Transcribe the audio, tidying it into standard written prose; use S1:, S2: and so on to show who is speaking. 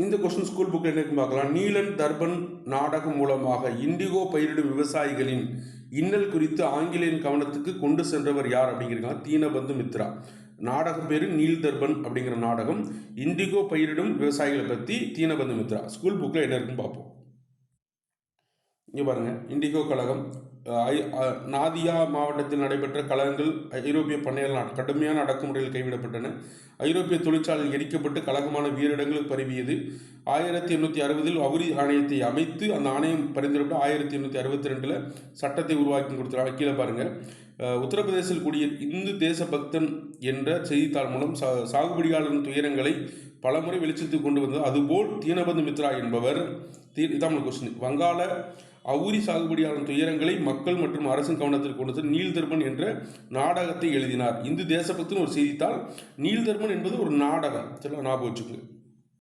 S1: இந்த question school புக்கில் என்ன பார்க்கலாம். நீலன் தர்பன் நாடகம் மூலமாக இண்டிகோ பயிரிடும் விவசாயிகளின் இன்னல் குறித்து ஆங்கிலேயன் கவனத்துக்கு கொண்டு சென்றவர் யார் அப்படிங்கிறாங்க. தீனபந்து மித்ரா. நாடகம் பேர் நீல் தர்பன் அப்படிங்கிற நாடகம். இண்டிகோ பயிரிடும் விவசாயிகளை பற்றி தீனபந்து மித்ரா. ஸ்கூல் புக்கில் என்ன இருக்குன்னு பார்ப்போம். இங்கே பாருங்கள், இண்டிகோ கழகம். நாதியா மாவட்டத்தில் நடைபெற்ற கழகங்கள் ஐரோப்பிய பண்ணையால் கடுமையான அடக்குமுறையில் கைவிடப்பட்டன. ஐரோப்பிய தொழிற்சாலையில் எரிக்கப்பட்டு கழகமான வீரிடங்கள் பரவியது. 1860 அவுரி ஆணையத்தை அமைத்து அந்த ஆணையம் பரிந்துரைப்பட்டு 1862 சட்டத்தை உருவாக்கி கொடுத்தாங்க. கீழே பாருங்கள், உத்தரப்பிரதேசத்தில் கூடிய இந்து தேசபக்தன் என்ற செய்தித்தாள் மூலம் சாகுபடியாளரின் துயரங்களை பலமுறை வெளிச்சத்துக்கு கொண்டு வந்தது. அதுபோல் தீனபந்து மித்ரா என்பவர் இதான் கொஸ்டின். வங்காள அவுரி சாகுபடியாளர் துயரங்களை மக்கள் மற்றும் அரசின் கவனத்திற்கு கொண்டு நீல் தர்பன் என்ற நாடகத்தை எழுதினார். இந்து தேசபக்தன் ஒரு செய்தித்தாள், நீல் தர்பன் என்பது ஒரு நாடகம். ஞாபகம் வச்சுக்கோங்க.